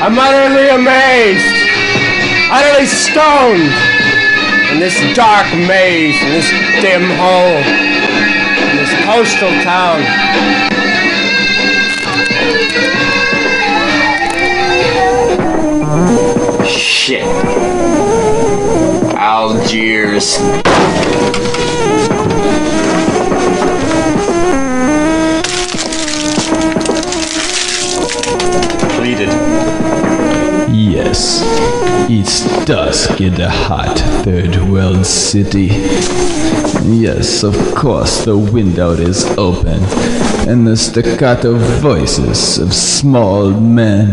I'm utterly amazed, utterly stoned in this dark maze, in this dim hole, in this coastal town. Shit. Algiers. Completed. Yes, it's dusk in the hot third world city. Yes, of course the window is open, and the staccato voices of small men,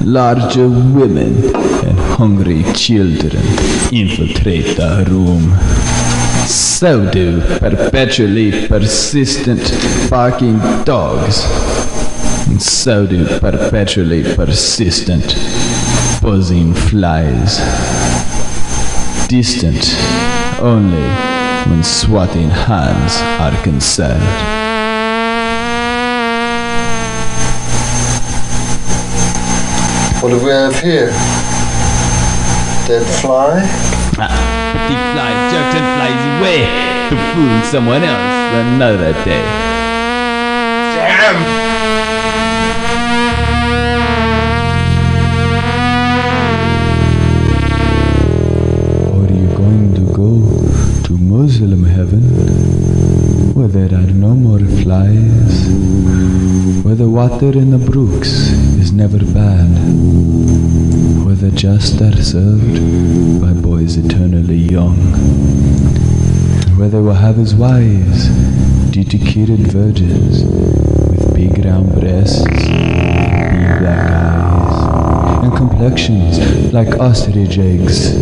larger women, and hungry children infiltrate the room. So do perpetually persistent barking dogs. And so do perpetually persistent buzzing flies. Distant only when swatting hands are concerned. What do we have here? Dead fly? The fly jerks and flies away to fool someone else another day. Damn! Muslim heaven, where there are no more flies, where the water in the brooks is never bad, where the just are served by boys eternally young, where they will have as wives dedicated virgins with big round breasts, big black eyes, and complexions like ostrich eggs,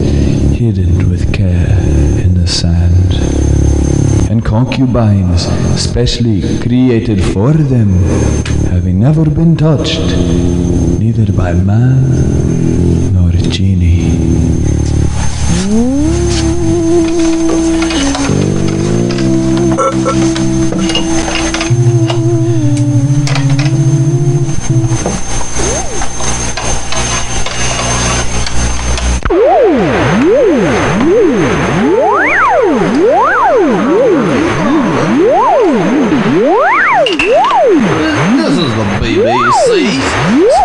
hidden with care in the sand, and concubines specially created for them, having never been touched, neither by man nor genie.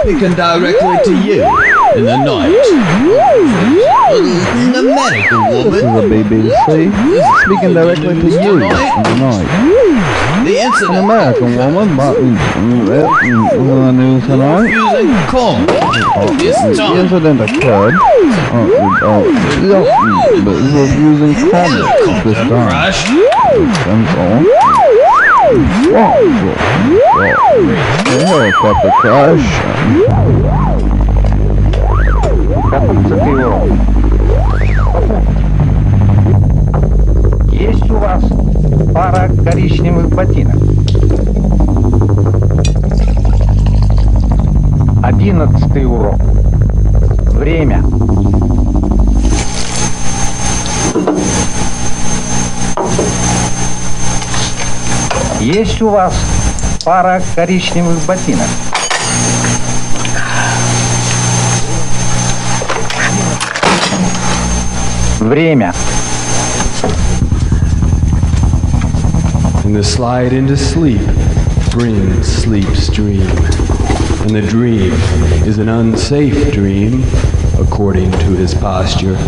Speaking directly to you in the night. An American woman. This is the BBC. Speaking directly to you in the night. The incident. An American woman, but on the news tonight. Using corn. The incident occurred. But it was using comics this time. Crash. That's all. The helicopter crash. 15 урок. Есть у вас пара коричневых ботинок? 11 урок. Время. Есть у вас пара коричневых ботинок? Время. And the slide into sleep brings sleep's dream. And the dream is an unsafe dream, according to his posture.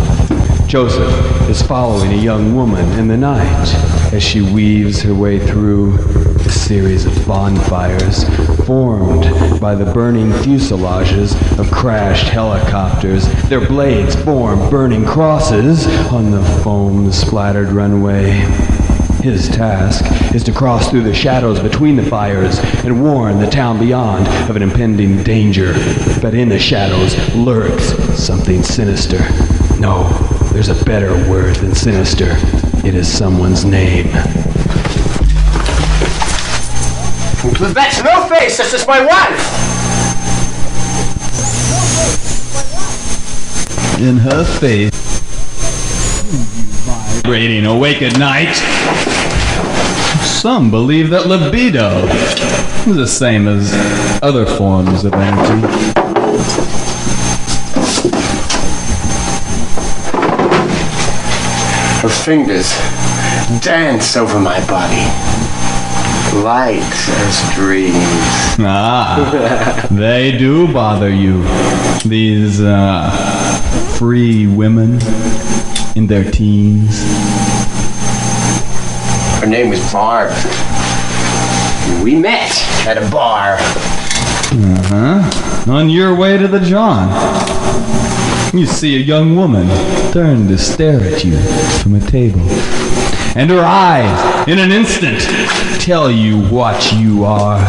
Joseph is following a young woman in the night as she weaves her way through a series of bonfires formed by the burning fuselages of crashed helicopters. Their blades form burning crosses on the foam-splattered runway. His task is to cross through the shadows between the fires and warn the town beyond of an impending danger. But in the shadows lurks something sinister. No, there's a better word than sinister. It is someone's name. That's no face, that's just my wife! In her face, vibrating awake at night. Some believe that libido is the same as other forms of energy. Her fingers dance over my body, light as dreams. Ah, they do bother you. These, free women in their teens. Her name was Barb. We met at a bar. On your way to the John, you see a young woman turn to stare at you from a table. And her eyes, in an instant, tell you what you are.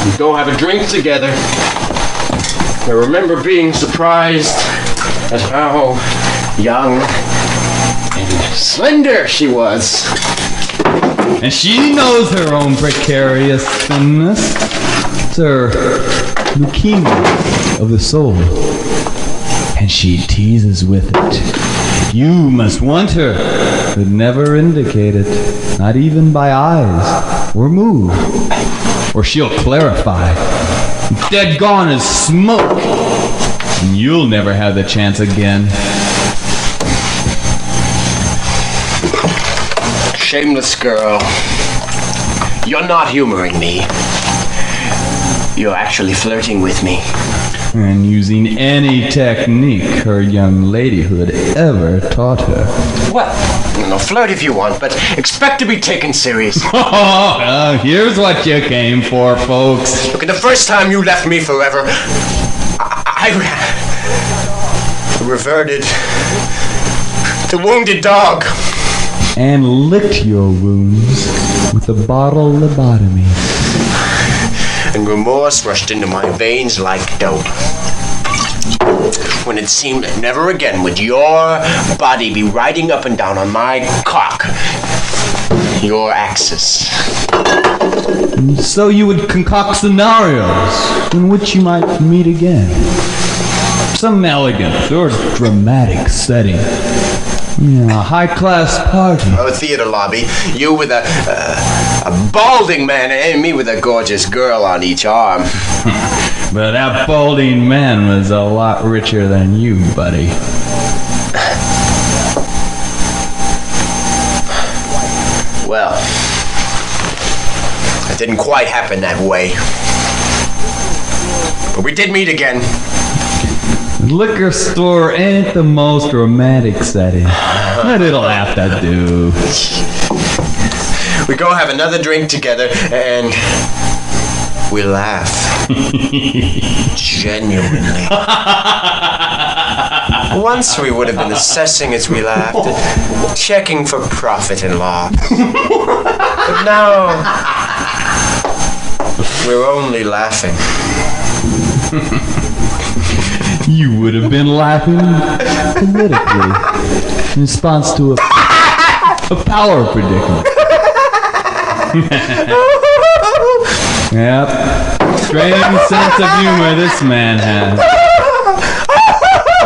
We go have a drink together. I remember being surprised at how young and slender she was. And she knows her own precarious thinness. It's her leukemia of the soul. And she teases with it. You must want her, but never indicate it, not even by eyes or move, or she'll clarify. Dead gone as smoke, and you'll never have the chance again. Shameless girl. You're not humoring me. You're actually flirting with me. And using any technique her young ladyhood ever taught her. Well, no, flirt if you want, but expect to be taken serious. Here's what you came for, folks. Look, the first time you left me forever, I reverted to wounded dog. And licked your wounds with a bottle lobotomy. And remorse rushed into my veins like dope. When it seemed that never again would your body be riding up and down on my cock, your axis. And so you would concoct scenarios in which you might meet again. Some elegant or dramatic setting. Yeah, a high-class party. A theater lobby. You with a balding man and me with a gorgeous girl on each arm. But that balding man was a lot richer than you, buddy. Well, it didn't quite happen that way. But we did meet again. The liquor store ain't the most romantic setting, but it'll have to do. We go have another drink together and we laugh. Genuinely. Once we would have been assessing as we laughed, checking for profit and loss. But now, we're only laughing. You would have been laughing politically in response to a power predicament. Yep. Strange sense of humor this man has.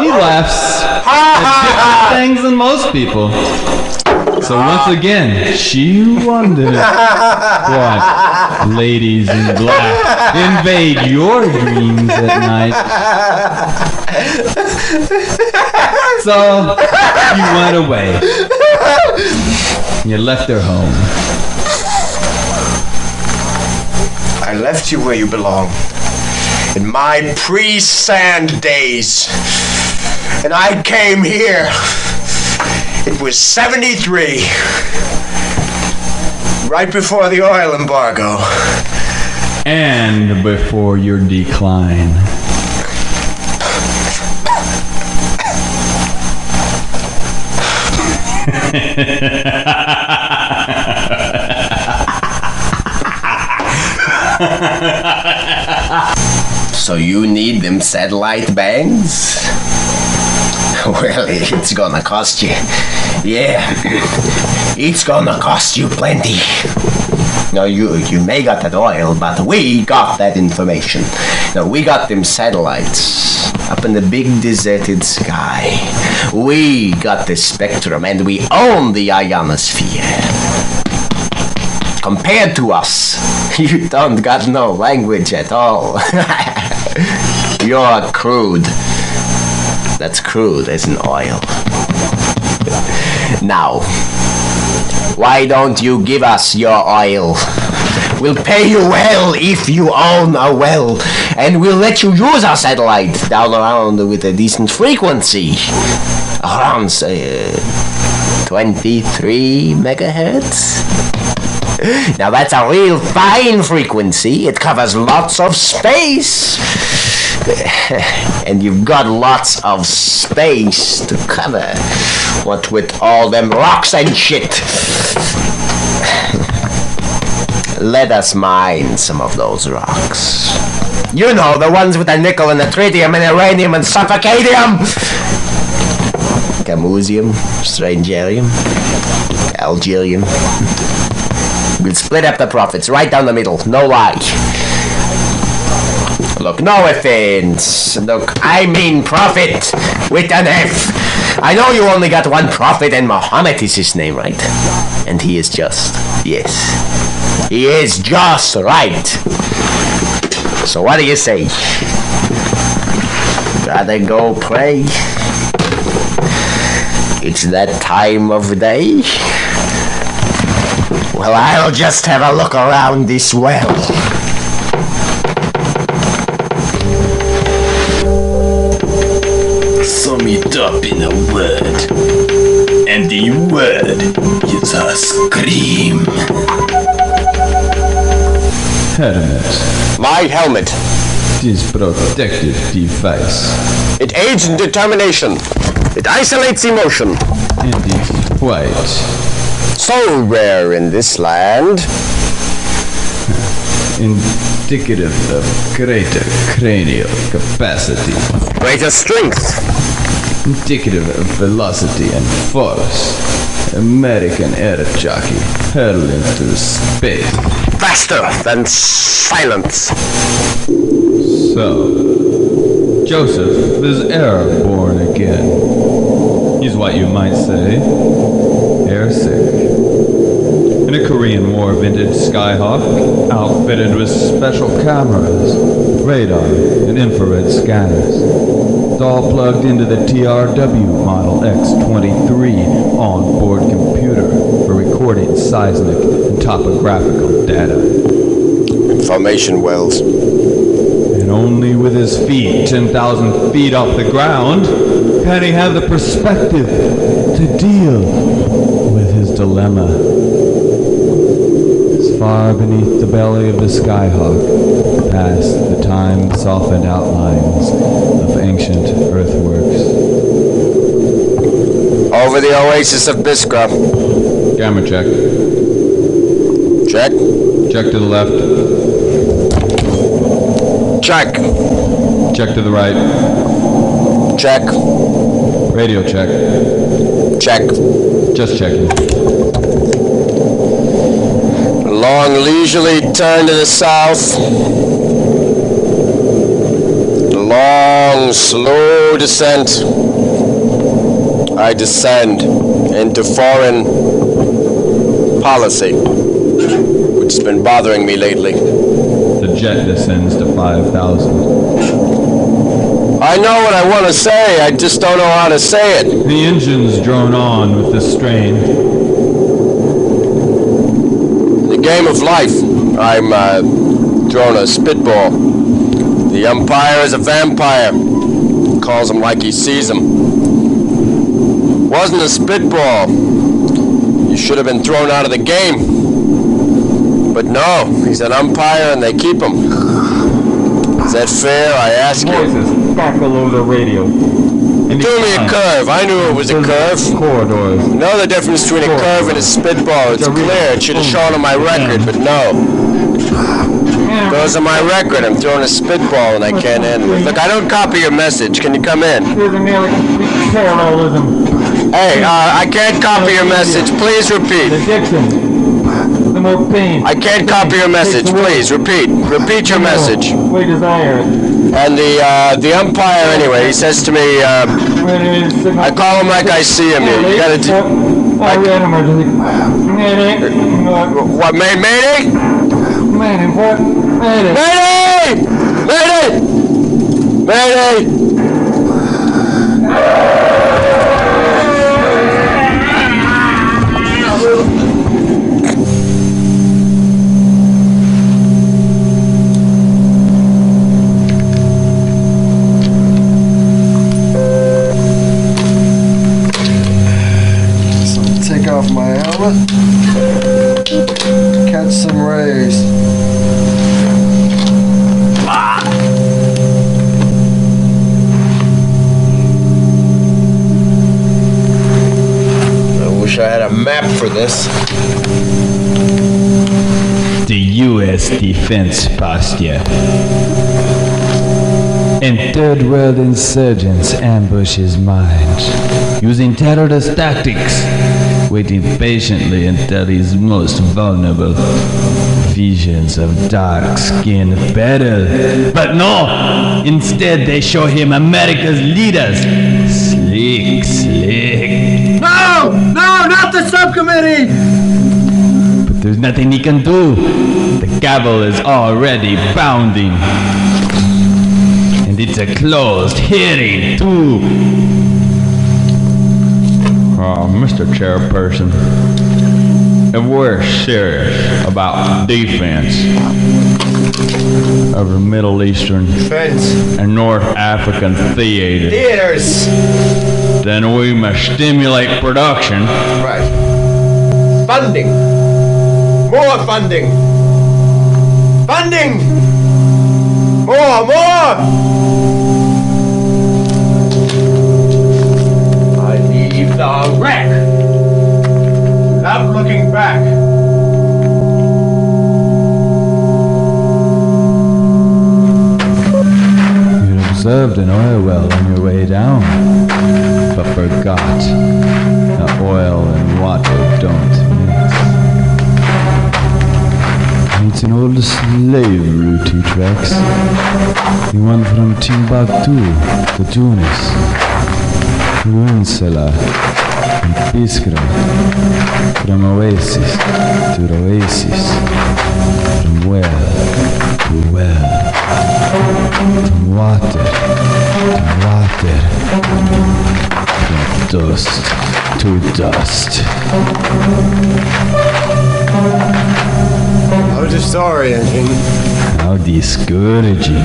He laughs at different things than most people. So once again, she wondered what ladies in black invade your dreams at night. So you went away. You left her home. I left you where you belong. In my pre-sand days. And I came here. It was 73. Right before the oil embargo. And before your decline. So you need them satellite bangs? Well, it's gonna cost you. Yeah, it's gonna cost you plenty. Now, you may got that oil, but we got that information. Now, we got them satellites up in the big deserted sky. We got the spectrum, and we own the ionosphere. Compared to us, you don't got no language at all. You're crude. That's crude as an oil. Now, why don't you give us your oil? We'll pay you well if you own a well, and we'll let you use our satellite down around with a decent frequency. Around, say, 23 megahertz? Now that's a real fine frequency. It covers lots of space. And you've got lots of space to cover. What with all them rocks and shit. Let us mine some of those rocks. You know, the ones with the nickel and the tritium and uranium and suffocatium. Camusium, Strangerium, Algerium. We'll split up the profits right down the middle, no lie. Look, no offense. Look, I mean profit with an F. I know you only got one prophet and Muhammad is his name, right? And he is just. Yes. He is just right. So what do you say? Gotta go pray? It's that time of day? Well, I'll just have a look around this well. Sum it up in a word. And the word is a scream. Helmet. My helmet. This protective device. It aids in determination. It isolates emotion. And it's white. So rare in this land. Indicative of greater cranial capacity. Greater strength. Indicative of velocity and force. American air jockey hurtling through space. Faster than silence. So, Joseph is airborne again. He's what you might say, airsick. In a Korean War vintage Skyhawk, outfitted with special cameras, radar, and infrared scanners. It's all plugged into the TRW Model X-23 on-board computer for recording seismic and topographical data. Information wells. And only with his feet 10,000 feet off the ground can he have the perspective to deal with his dilemma. As far beneath the belly of the Skyhawk, past the time-softened outlines of ancient earthworks. Over the oasis of Biskra. Camera check. Check. Check to the left. Check. Check to the right. Check. Radio check. Check. Just checking. A long leisurely turn to the south. A long, slow descent. I descend into foreign policy, which has been bothering me lately. The jet descends to 5,000. I know what I want to say, I just don't know how to say it. The engines drone on with the strain. The game of life, I'm throwing a spitball. The umpire is a vampire. Calls him like he sees him. Wasn't a spitball. You should have been thrown out of the game. But no, he's an umpire and they keep him. Is that fair, I ask you? Voices crackle over the radio. Threw me a curve. I knew it was a curve. Corridors. Know the difference between a curve and a spitball. It's clear. It should have shown on my record, but no. Goes on my record. I'm throwing a spitball and I can't handle it. Look, I don't copy your message. Can you come in? There's a nearly complete parallelism. Hey, I can't copy your message. Please The repeat. addiction. The more pain. I can't copy your message. Please repeat. Repeat your message. We desire it. And the umpire, anyway, he says to me, I call him like I see him. You gotta do. What, Mayday? What? Mayday! Mayday! Mayday! wish I had a map for this. The U.S. defense posture. And third world insurgents ambush his mind, using terrorist tactics, waiting patiently until he's most vulnerable. Visions of dark-skinned battle. But no! Instead they show him America's leaders. Slick. No! No, not the subcommittee! But there's nothing he can do. The gavel is already pounding. And it's a closed hearing, too. Oh, Mr. Chairperson, if we're serious about defense of the Middle Eastern and North African theaters, then we must stimulate production. Right. Funding. More funding. Funding! More! I leave the wreck without looking back. You observed an oil well on your way down, but forgot that oil and water don't mix. It's an old slave route he tracks. The one from Timbuktu to Tunis, Ruinsela and Biskra, from oasis to oasis, from well to well, from water to water, from dust to dust. How disorienting How discouraging.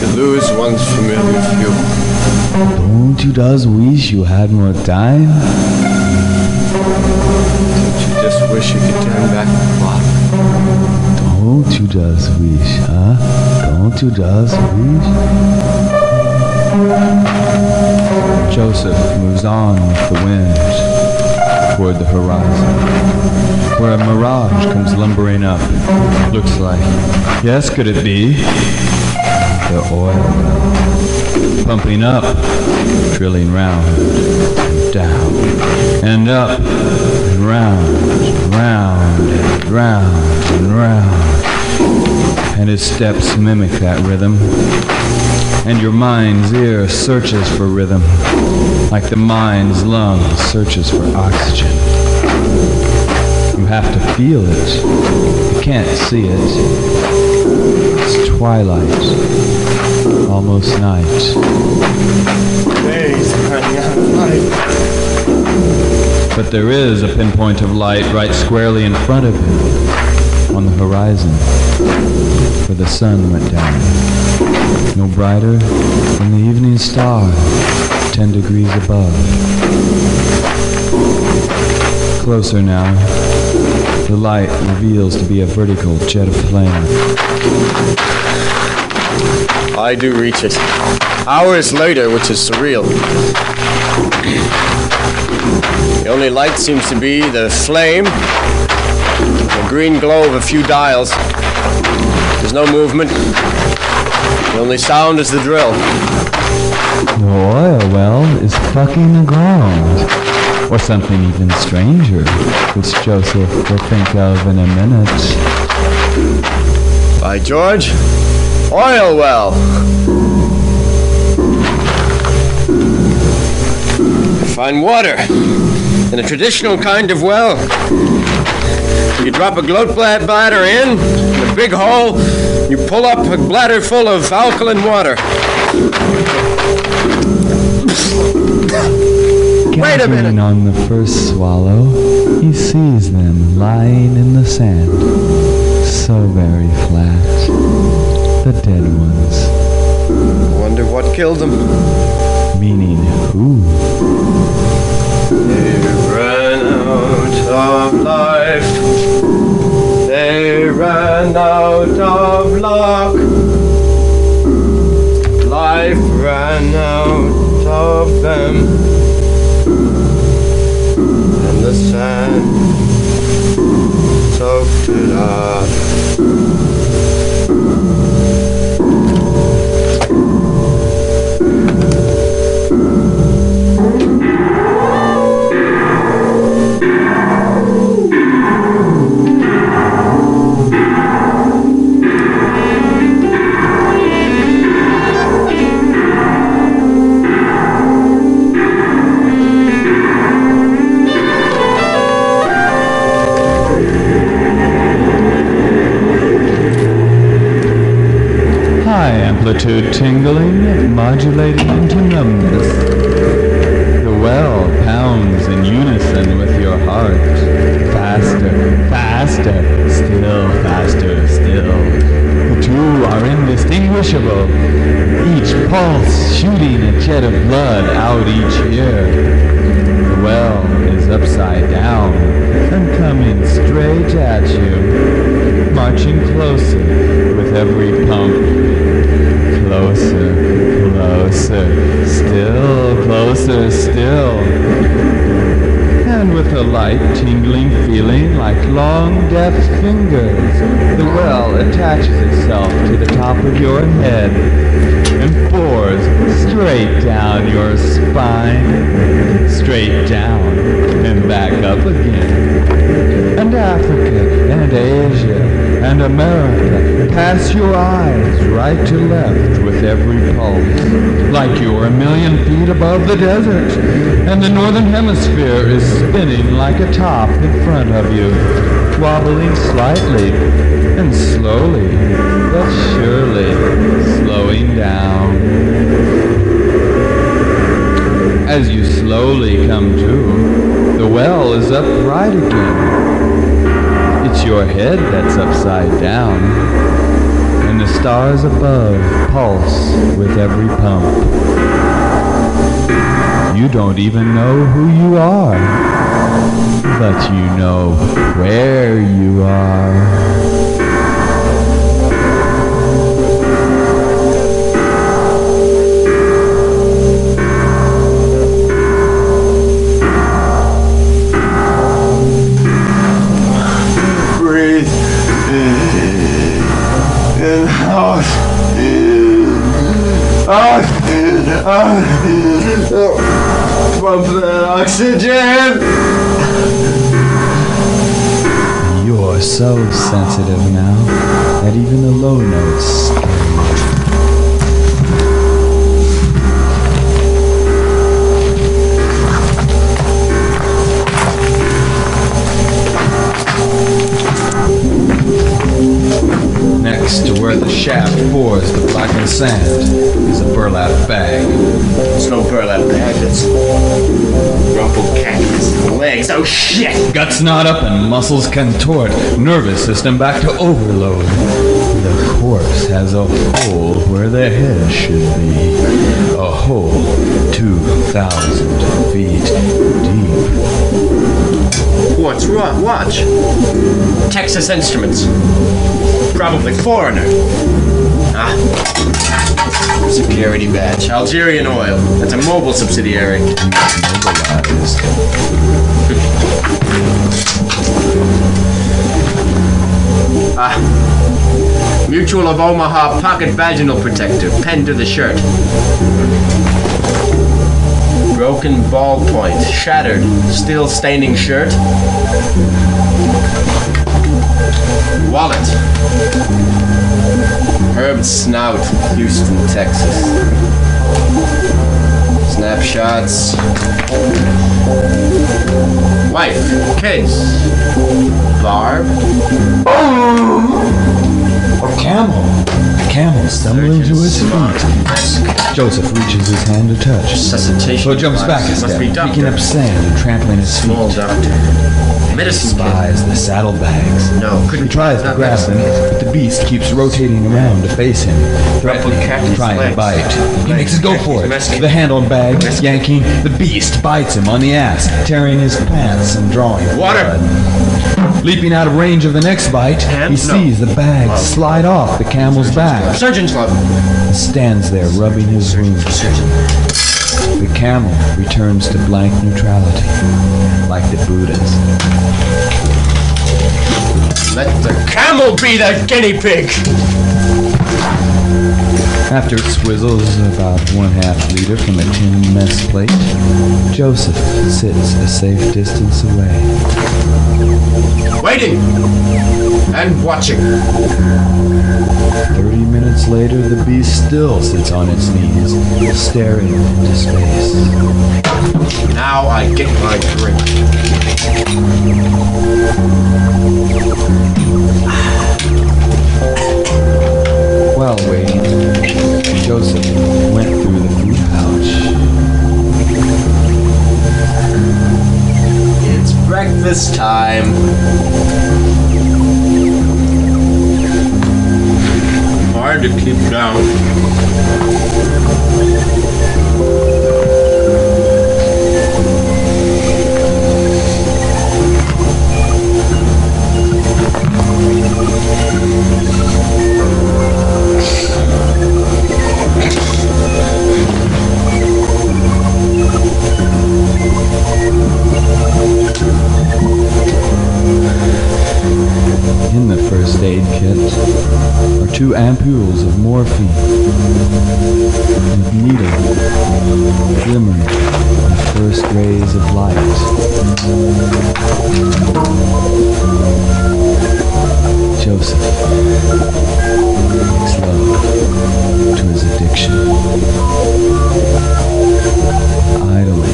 to lose one's familiar fuel. Don't you just wish you had more time? Don't you just wish you could turn back the clock? Don't you just wish, huh? Don't you just wish? Joseph moves on with the wind toward the horizon, where a mirage comes lumbering up. Looks like, yes, could it be? The oil well, pumping up, drilling round, and down, and up, and round, and round, and round. And his steps mimic that rhythm. And your mind's ear searches for rhythm, like the mind's lung searches for oxygen. You have to feel it. You can't see it. It's twilight, almost night. Days running out of light. But there is a pinpoint of light right squarely in front of him, on the horizon, where the sun went down. No brighter than the evening star, 10 degrees above. Closer now, the light reveals to be a vertical jet of flame. I do reach it. Hours later, which is surreal. The only light seems to be the flame, the green glow of a few dials. There's no movement. The only sound is the drill. The oil well is fucking the ground. Or something even stranger, which Joseph will think of in a minute. By George, oil well. Find water in a traditional kind of well. You drop a gloat bladder in a big hole. You pull up a bladder full of alkaline water. Wait a minute. Gathering on the first swallow, he sees them lying in the sand, so very flat, the dead ones. I wonder what killed them. Meaning who? They ran out of life. They ran out of luck. Life ran out of them. Amplitude tingling, modulating into numbness. The well pounds in unison with your heart. Faster, faster, still faster, still. The two are indistinguishable, each pulse shooting a jet of blood out each ear. The well is upside down and coming straight at you, marching closer with every pump. Closer, closer, still closer, still. And with a light tingling feeling like long deaf fingers, the well attaches itself to the top of your head and pours straight down your spine, straight down and back up again. And Africa and Asia and America pass your eyes right to left with every pulse, like you're 1,000,000 feet above the desert, and the northern hemisphere is spinning like a top in front of you, wobbling slightly and slowly, but surely slowing down. As you slowly come to, the well is upright again. It's your head that's upside down, and the stars above pulse with every pump. You don't even know who you are, but you know where you are. Pump that oxygen! You're so sensitive now that even the low notes scare you. Next to where the shaft pours the blackened sand is a burlap bag. It's no burlap bag, it's rumpled cactus legs. Oh shit! Guts knot up and muscles contort, nervous system back to overload. The corpse has a hole where the head should be. A hole 2,000 feet deep. What's wrong? Watch. Texas Instruments. Probably foreigner. Security badge. Algerian Oil. That's a mobile subsidiary. Mobilized. Mutual of Omaha pocket vaginal protector. Pen to the shirt. Broken ballpoint. Shattered. Still staining shirt. Wallet. Herb Snout, Houston, Texas. Snapshots. Wife. Kids. Barb. A camel. A camel stumbling to its feet. Joseph reaches his hand to touch. Resuscitation. So jumps back a Must step, be picking doctor. up sand and trampling his Small feet. doctor. Medicine Spies the saddlebags. No, couldn't He tries to not grab them, medicine. but the beast keeps rotating around to face him, threatening, cactus trying to legs. bite. He makes a go for it. Mesquite. The handle bag, Mesquite. yanking, the beast bites him on the ass, tearing his pants and drawing Water. blood. Leaping out of range of the next bite, Hand? he No. sees the bag slide off the camel's back Surgeon's glove. and stands there rubbing his wounds. Surgeon. The camel returns to blank neutrality, like the Buddhas. Let the camel be the guinea pig! After it swizzles about 1/2 liter from a tin mess plate, Joseph sits a safe distance away. Waiting! And watching. 30 minutes later, the beast still sits on its knees, staring into space. Now I get my drink. While waiting, Joseph went through the food pouch. It's breakfast time. Hard to keep down. In the first aid kit are 2 ampules of morphine and a needle glimmering in the first rays of light. Joseph makes love to his addiction. Idly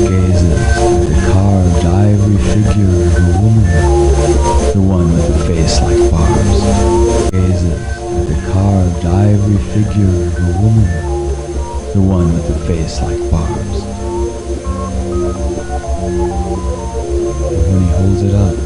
gazes at the carved ivory figure of a woman, the one with the face like barbs. Gazes at the carved ivory figure of a woman, the one with the face like barbs. And when he holds it up,